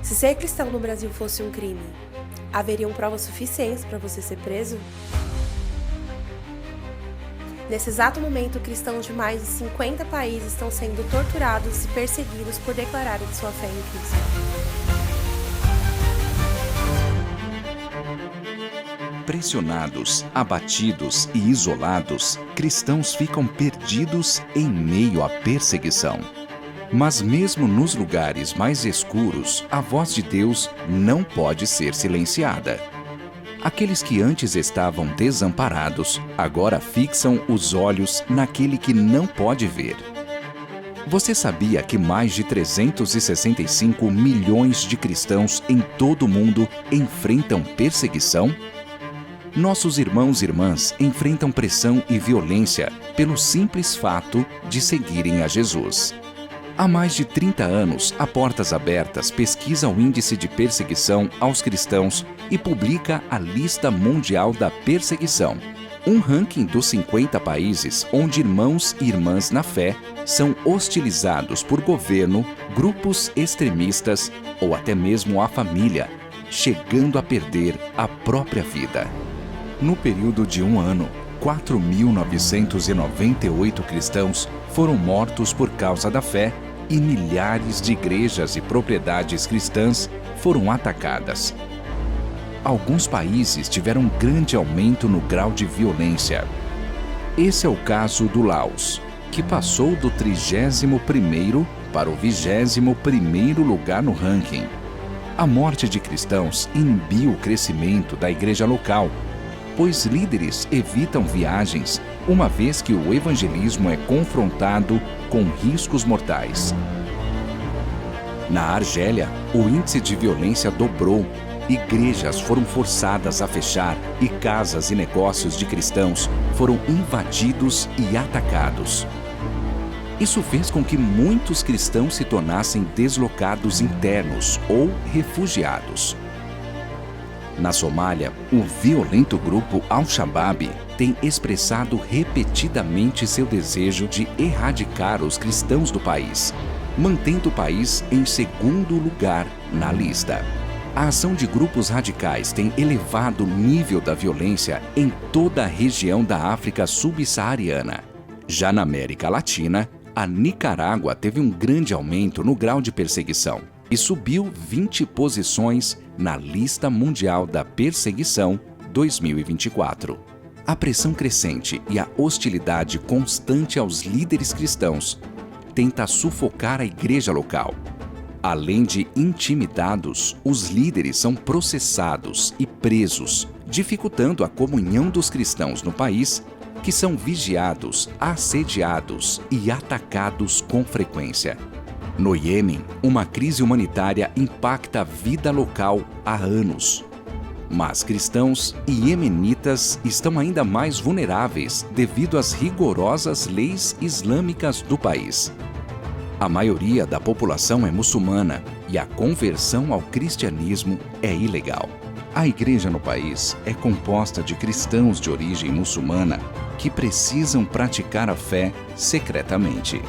Se ser cristão no Brasil fosse um crime, haveriam provas suficientes para você ser preso? Nesse exato momento, cristãos de mais de 50 países estão sendo torturados e perseguidos por declararem sua fé em Cristo. Pressionados, abatidos e isolados, cristãos ficam perdidos em meio à perseguição. Mas mesmo nos lugares mais escuros, a voz de Deus não pode ser silenciada. Aqueles que antes estavam desamparados, agora fixam os olhos naquele que não pode ver. Você sabia que mais de 365 milhões de cristãos em todo o mundo enfrentam perseguição? Nossos irmãos e irmãs enfrentam pressão e violência pelo simples fato de seguirem a Jesus. Há mais de 30 anos, a Portas Abertas pesquisa o índice de perseguição aos cristãos e publica a Lista Mundial da Perseguição, um ranking dos 50 países onde irmãos e irmãs na fé são hostilizados por governo, grupos extremistas ou até mesmo a família, chegando a perder a própria vida. No período de um ano, 4.998 cristãos foram mortos por causa da fé e milhares de igrejas e propriedades cristãs foram atacadas. Alguns países tiveram um grande aumento no grau de violência. Esse é o caso do Laos, que passou do 31º para o 21º lugar no ranking. A morte de cristãos inibiu o crescimento da igreja local, pois líderes evitam viagens, uma vez que o evangelismo é confrontado com riscos mortais. Na Argélia, o índice de violência dobrou, igrejas foram forçadas a fechar e casas e negócios de cristãos foram invadidos e atacados. Isso fez com que muitos cristãos se tornassem deslocados internos ou refugiados. Na Somália, o violento grupo Al-Shabaab tem expressado repetidamente seu desejo de erradicar os cristãos do país, mantendo o país em segundo lugar na lista. A ação de grupos radicais tem elevado o nível da violência em toda a região da África subsaariana. Já na América Latina, a Nicarágua teve um grande aumento no grau de perseguição e subiu 20 posições na Lista Mundial da Perseguição 2024. A pressão crescente e a hostilidade constante aos líderes cristãos tenta sufocar a igreja local. Além de intimidados, os líderes são processados e presos, dificultando a comunhão dos cristãos no país, que são vigiados, assediados e atacados com frequência. No Iêmen, uma crise humanitária impacta a vida local há anos. Mas cristãos e iemenitas estão ainda mais vulneráveis devido às rigorosas leis islâmicas do país. A maioria da população é muçulmana e a conversão ao cristianismo é ilegal. A igreja no país é composta de cristãos de origem muçulmana que precisam praticar a fé secretamente.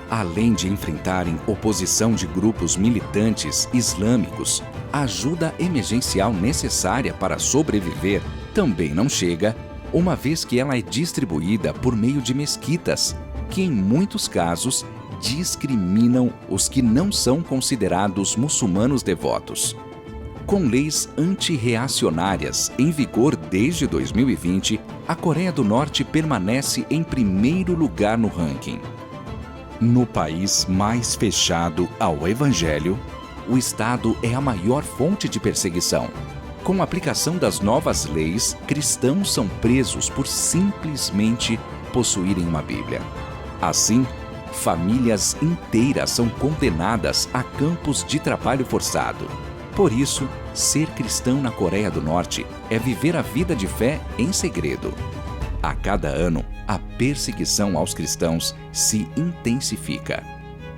Além de enfrentarem oposição de grupos militantes islâmicos, a ajuda emergencial necessária para sobreviver também não chega, uma vez que ela é distribuída por meio de mesquitas, que em muitos casos discriminam os que não são considerados muçulmanos devotos. Com leis antirreacionárias em vigor desde 2020, a Coreia do Norte permanece em primeiro lugar no ranking. No país mais fechado ao Evangelho, o Estado é a maior fonte de perseguição. Com a aplicação das novas leis, cristãos são presos por simplesmente possuírem uma Bíblia. Assim, famílias inteiras são condenadas a campos de trabalho forçado. Por isso, ser cristão na Coreia do Norte é viver a vida de fé em segredo. A cada ano, a perseguição aos cristãos se intensifica.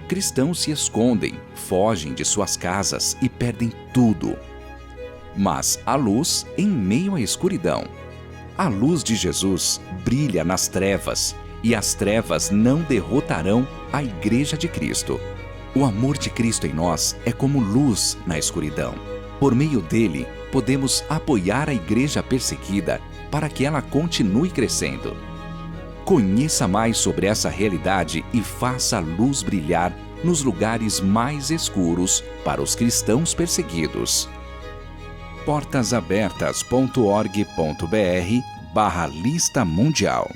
Cristãos se escondem, fogem de suas casas e perdem tudo. Mas há luz em meio à escuridão. A luz de Jesus brilha nas trevas e as trevas não derrotarão a Igreja de Cristo. O amor de Cristo em nós é como luz na escuridão. Por meio dele, podemos apoiar a igreja perseguida para que ela continue crescendo. Conheça mais sobre essa realidade e faça a luz brilhar nos lugares mais escuros para os cristãos perseguidos. portasabertas.org.br/lista mundial